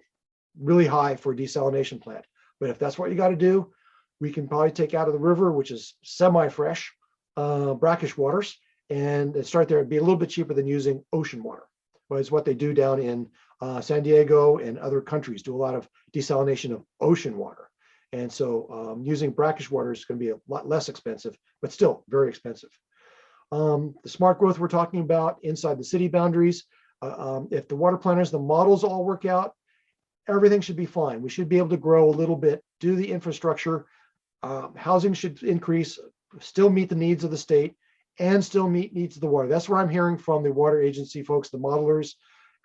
really high for a desalination plant. But if that's what you got to do, we can probably take out of the river, which is semi-fresh, brackish waters, and start there. It'd be a little bit cheaper than using ocean water. Well, it's what they do down in San Diego and other countries, do a lot of desalination of ocean water. And so using brackish water is going to be a lot less expensive, but still very expensive. The smart growth we're talking about inside the city boundaries, if the water planners, the models all work out, everything should be fine. We should be able to grow a little bit, do the infrastructure, housing should increase, still meet the needs of the state, and still meet needs of the water. That's where I'm hearing from the water agency folks, the modelers,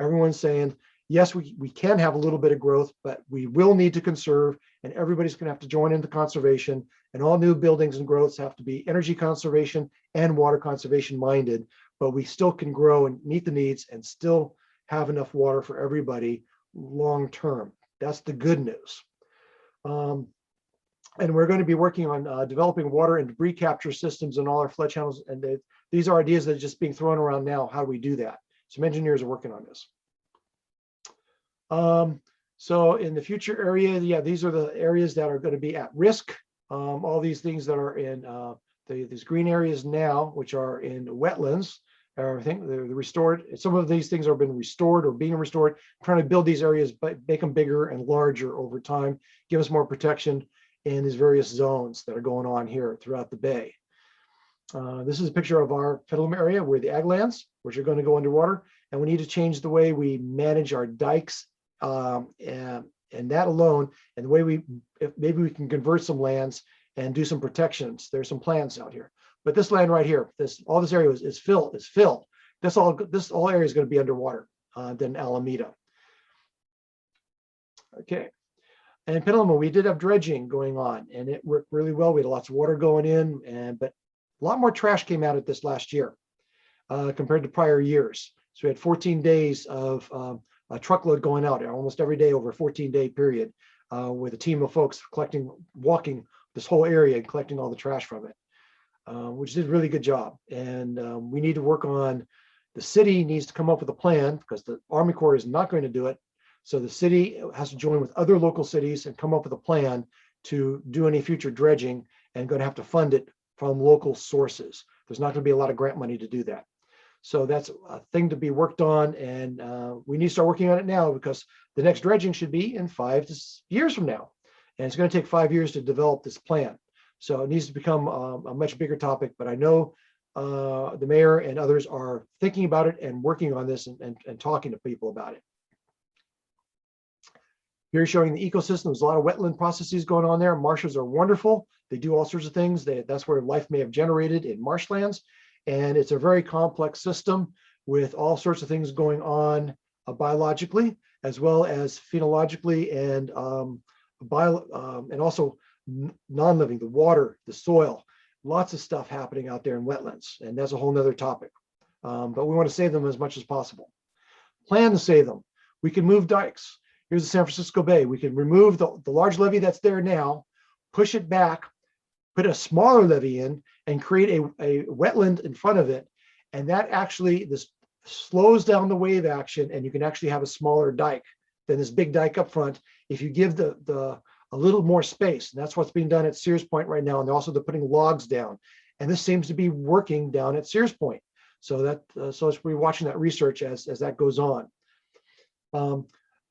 everyone's saying, yes, we can have a little bit of growth, but we will need to conserve, and everybody's going to have to join into conservation, and all new buildings and growths have to be energy conservation and water conservation minded, but we still can grow and meet the needs and still have enough water for everybody long term. That's the good news. And we're going to be working on developing water and debris capture systems in all our flood channels. And these are ideas that are just being thrown around now. How do we do that? Some engineers are working on this. So in the future area, yeah, these are the areas that are going to be at risk. All these things that are in these green areas now, which are in wetlands, I think they're restored. Some of these things are been restored or being restored. I'm trying to build these areas, but make them bigger and larger over time, give us more protection in these various zones that are going on here throughout the bay. This is a picture of our Petaluma area where the ag lands, which are going to go underwater, and we need to change the way we manage our dikes and that alone, and the way maybe we can convert some lands and do some protections. There's some plans out here, but this land right here, all this area is filled. This all area is going to be underwater. Then Alameda. Okay. And in Petaluma, we did have dredging going on, and it worked really well. We had lots of water going in, but a lot more trash came out of this last year compared to prior years. So we had 14 days of a truckload going out almost every day over a 14-day period with a team of folks walking this whole area and collecting all the trash from it, which did a really good job. And we need to work on, the city needs to come up with a plan because the Army Corps is not going to do it. So the city has to join with other local cities and come up with a plan to do any future dredging, and going to have to fund it from local sources. There's not going to be a lot of grant money to do that. So that's a thing to be worked on, and we need to start working on it now because the next dredging should be in 5 years from now. And it's going to take 5 years to develop this plan. So it needs to become a much bigger topic, but I know the mayor and others are thinking about it and working on this and talking to people about it. Here showing the ecosystem. There's a lot of wetland processes going on there. Marshes are wonderful. They do all sorts of things. That's where life may have generated in marshlands. And it's a very complex system with all sorts of things going on biologically, as well as phenologically and also non-living, the water, the soil, lots of stuff happening out there in wetlands. And that's a whole nother topic. But we want to save them as much as possible. Plan to save them. We can move dikes. Here's the San Francisco Bay. We can remove the large levee that's there now, push it back, put a smaller levee in, and create a wetland in front of it. And that actually, this slows down the wave action, and you can actually have a smaller dike than this big dike up front if you give a little more space. And that's what's being done at Sears Point right now. And they're putting logs down. And this seems to be working down at Sears Point. So we're watching that research as that goes on.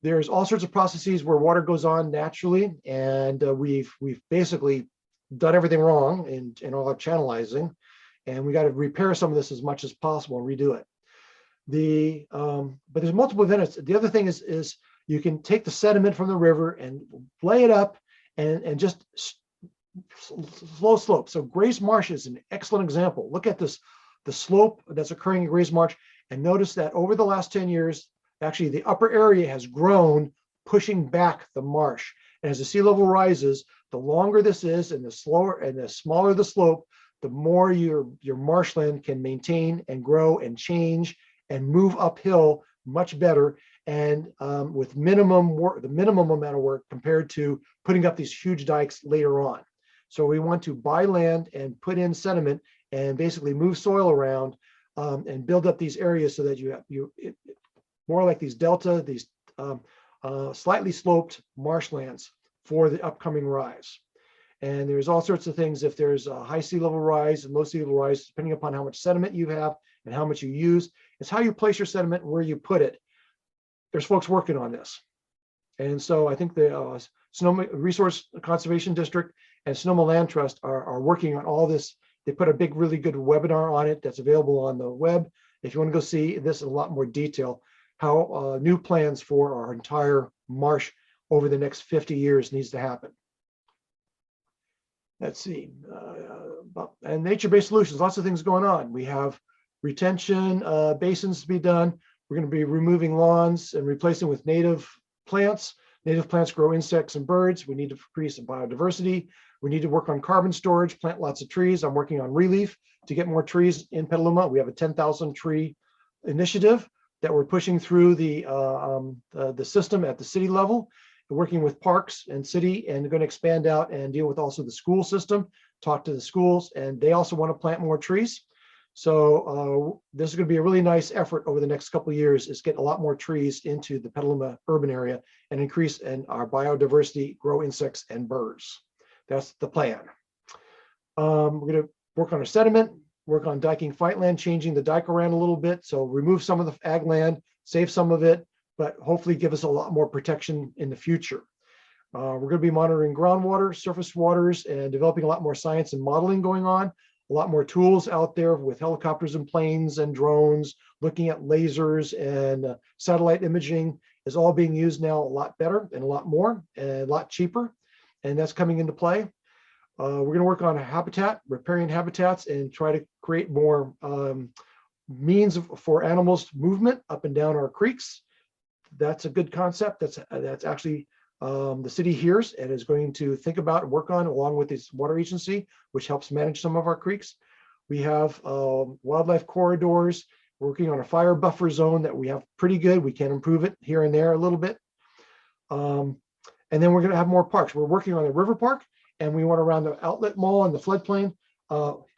There's all sorts of processes where water goes on naturally, and we've basically done everything wrong in all our channelizing, and we got to repair some of this as much as possible and redo it. But there's multiple events. The other thing is you can take the sediment from the river and lay it up and just slow slope. So Grace Marsh is an excellent example. Look at this, the slope that's occurring in Grace Marsh, and notice that over the last 10 years, actually the upper area has grown, pushing back the marsh. And as the sea level rises, the longer this is and the smaller the slope, the more your marshland can maintain and grow and change and move uphill much better, and with the minimum amount of work compared to putting up these huge dikes later on. So we want to buy land and put in sediment and basically move soil around and build up these areas so that you more like these delta, these slightly sloped marshlands for the upcoming rise. And there's all sorts of things. If there's a high sea level rise and low sea level rise, depending upon how much sediment you have and how much you use, it's how you place your sediment and where you put it. There's folks working on this. And so I think the Sonoma Resource Conservation District and Sonoma Land Trust are working on all this. They put a big, really good webinar on it that's available on the web. If you want to go see this in a lot more detail, how new plans for our entire marsh over the next 50 years needs to happen. Let's see, and nature-based solutions, lots of things going on. We have retention basins to be done. We're going to be removing lawns and replacing with native plants. Native plants grow insects and birds. We need to increase biodiversity. We need to work on carbon storage, plant lots of trees. I'm working on relief to get more trees in Petaluma. We have a 10,000 tree initiative that we're pushing through the system at the city level. working with parks and city, and going to expand out and deal with also the school system, talk to the schools, and they also want to plant more trees. So this is going to be a really nice effort over the next couple of years, is get a lot more trees into the Petaluma urban area and increase in our biodiversity, grow insects and birds. That's the plan. We're going to work on our sediment, work on diking fight land, changing the dike around a little bit. So remove some of the ag land, save some of it, but hopefully give us a lot more protection in the future. We're going to be monitoring groundwater, surface waters, and developing a lot more science and modeling going on. A lot more tools out there with helicopters and planes and drones, looking at lasers and satellite imaging is all being used now a lot better and a lot more and a lot cheaper. And that's coming into play. We're going to work on a habitat, riparian habitats, and try to create more means for animals movement up and down our creeks. That's a good concept. That's actually the city hears and is going to think about and work on, along with its water agency, which helps manage some of our creeks. We have wildlife corridors, working on a fire buffer zone that we have pretty good. We can improve it here and there a little bit. And then we're going to have more parks. We're working on a river park, and we want around the outlet mall and the floodplain.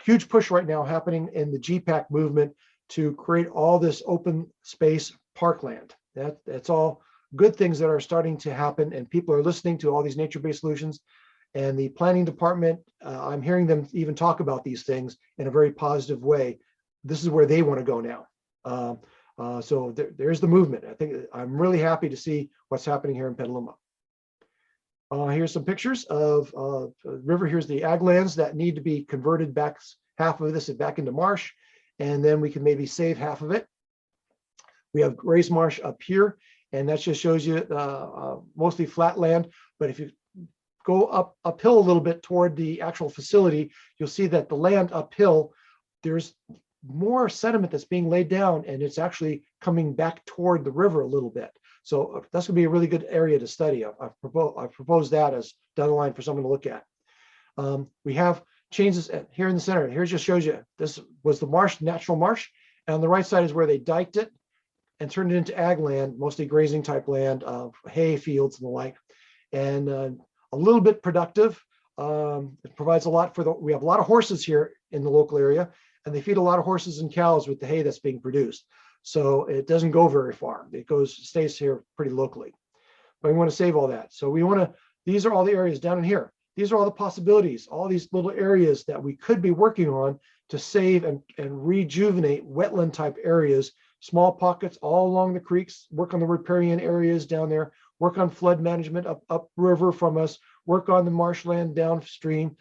Huge push right now happening in the GPAC movement to create all this open space parkland. That's all good things that are starting to happen, and people are listening to all these nature-based solutions. And the planning department, I'm hearing them even talk about these things in a very positive way. This is where they want to go now. So there's the movement. I think I'm really happy to see what's happening here in Petaluma. Here's some pictures of the river. Here's the ag lands that need to be converted back, half of this back into marsh, and then we can maybe save half of it. We have raised marsh up here, and that just shows you mostly flat land. But if you go uphill a little bit toward the actual facility, you'll see that the land uphill, there's more sediment that's being laid down, and it's actually coming back toward the river a little bit. So that's going to be a really good area to study. I've proposed that as down the line for someone to look at. We have changes here in the center. Here just shows you, this was the marsh, natural marsh. And on the right side is where they diked it and turned it into ag land, mostly grazing type land, hay fields and the like. And a little bit productive. It provides a lot we have a lot of horses here in the local area, and they feed a lot of horses and cows with the hay that's being produced. So it doesn't go very far. It stays here pretty locally. But we want to save all that. So these are all the areas down in here. These are all the possibilities, all these little areas that we could be working on to save and rejuvenate wetland type areas, small pockets all along the creeks, work on the riparian areas down there, work on flood management up river from us, work on the marshland downstream.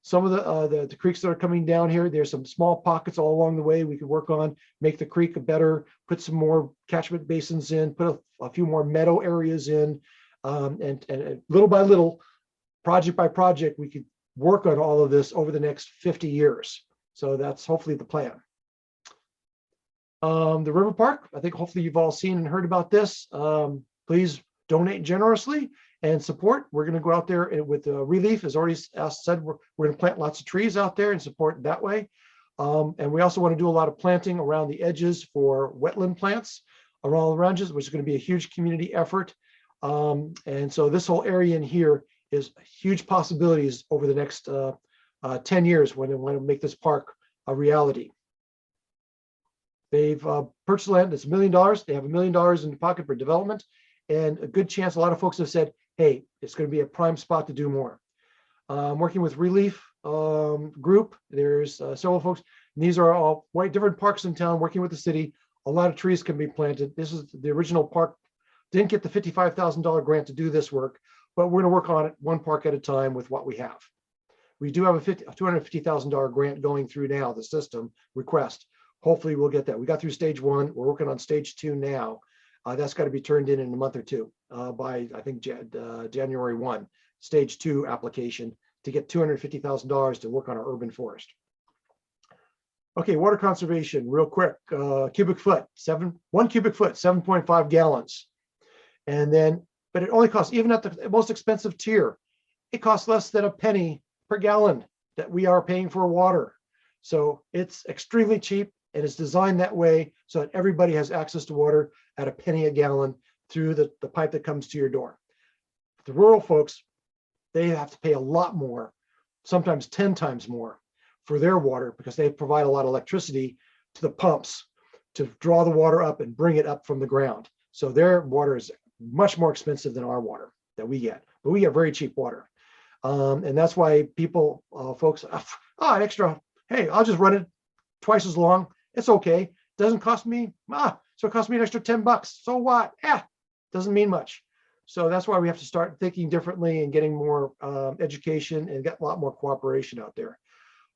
Some of the creeks that are coming down here, there's some small pockets all along the way we could work on, make the creek better, put some more catchment basins in, put a few more meadow areas in, and little by little, project by project, we could work on all of this over the next 50 years. So that's hopefully the plan. The river park, I think hopefully you've all seen and heard about this. Please donate generously and support. We're going to go out there with Relief, as already said, we're going to plant lots of trees out there and support that way. And we also want to do a lot of planting around the edges for wetland plants around us, which is going to be a huge community effort. And so this whole area in here is huge possibilities over the next 10 years when they want to make this park a reality. They've purchased land, it's $1 million. They have $1 million in the pocket for development, and a good chance a lot of folks have said, hey, it's going to be a prime spot to do more. Working with Relief Group, there's several folks, and these are all different parks in town working with the city. A lot of trees can be planted. This is the original park. Didn't get the $55,000 grant to do this work, but we're going to work on it one park at a time with what we have. We do have a $250,000 grant going through now, the system request. Hopefully we'll get that. We got through stage 1. We're working on stage 2 now. That's got to be turned in a month or two by, I think, January 1, stage 2 application to get $250,000 to work on our urban forest. Okay, water conservation, real quick. Cubic foot, 1 cubic foot, 7.5 gallons. And then, but it only costs, even at the most expensive tier, it costs less than a penny per gallon that we are paying for water. So it's extremely cheap, and it's designed that way so that everybody has access to water at a penny a gallon through the pipe that comes to your door. the rural folks, they have to pay a lot more, sometimes 10 times more for their water, because they provide a lot of electricity to the pumps to draw the water up and bring it up from the ground. So their water is much more expensive than our water that we get, but we get very cheap water. And that's why people, folks, an extra, hey, I'll just run it twice as long. It's okay. Doesn't cost me, so it cost me an extra $10. So what? Doesn't mean much. So that's why we have to start thinking differently and getting more education and get a lot more cooperation out there.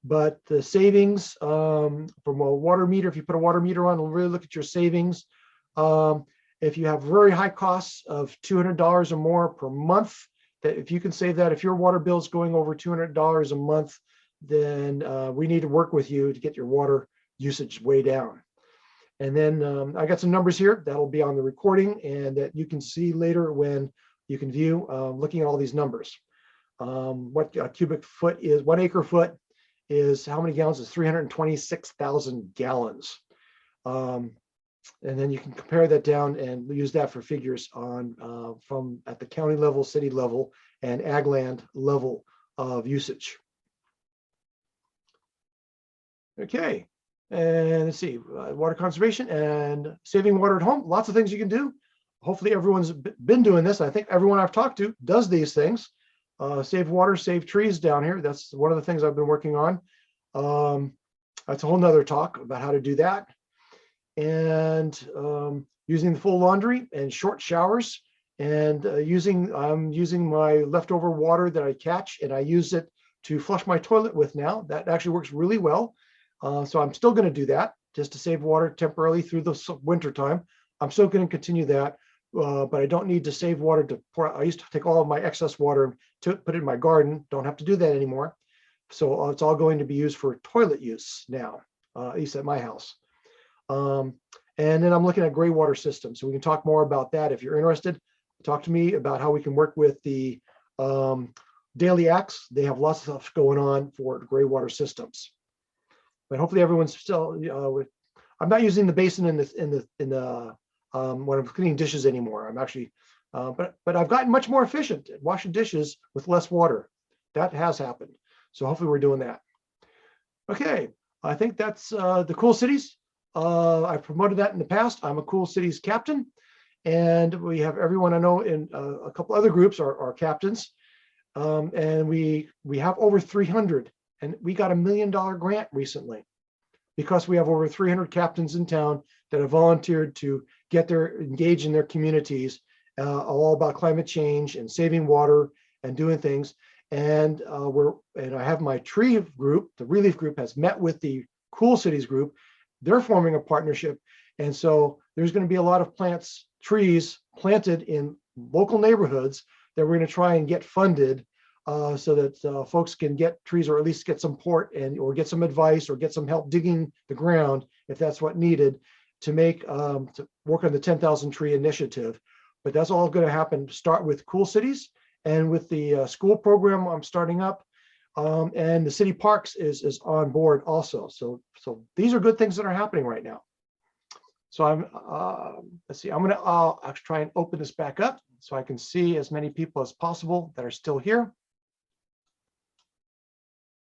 But the savings from a water meter, if you put a water meter on, really look at your savings. If you have very high costs of $200 or more per month, that if you can save that, if your water bill is going over $200 a month, then we need to work with you to get your water usage way down. And then I got some numbers here that'll be on the recording and that you can see later when you can view looking at all these numbers. What a cubic foot is, 1 acre foot is how many gallons is 326,000 gallons. And then you can compare that down and use that for figures on from at the county level, city level, and ag land level of usage. Okay, and let's see, water conservation and saving water at home. Lots of things you can do. Hopefully everyone's been doing this. I think everyone I've talked to does these things. Save water, save trees down here. That's one of the things I've been working on. That's a whole nother talk about how to do that. And using the full laundry and short showers, and I'm using my leftover water that I catch, and I use it to flush my toilet with now. That actually works really well. So I'm still going to do that just to save water temporarily through the winter time. I'm still going to continue that, but I don't need to save water to pour. I used to take all of my excess water to put it in my garden. Don't have to do that anymore. So it's all going to be used for toilet use now, at least at my house. And then I'm looking at gray water systems. So we can talk more about that. If you're interested, talk to me about how we can work with the Daily Acts. They have lots of stuff going on for gray water systems. But hopefully everyone's still, I'm not using the basin in the when I'm cleaning dishes anymore. I'm actually, but I've gotten much more efficient at washing dishes with less water. That has happened. So hopefully we're doing that. Okay, I think that's the cool cities. I've promoted that in the past. I'm a cool cities captain, and we have everyone I know in a couple other groups are captains, and we have over 300, and we got $1 million grant recently because we have over 300 captains in town that have volunteered to get engaged in their communities, all about climate change and saving water and doing things. And I have my tree group, the Relief group, has met with the Cool Cities group. They're forming a partnership, and so there's going to be a lot of trees planted in local neighborhoods that we're going to try and get funded, so that folks can get trees, or at least get some support or get some advice or get some help digging the ground if that's what needed to make to work on the 10,000 tree initiative. But that's all going to happen. Start with Cool Cities and with the school program I'm starting up. And the city parks is on board also. So these are good things that are happening right now. So let's see, I'm gonna actually try and open this back up so I can see as many people as possible that are still here.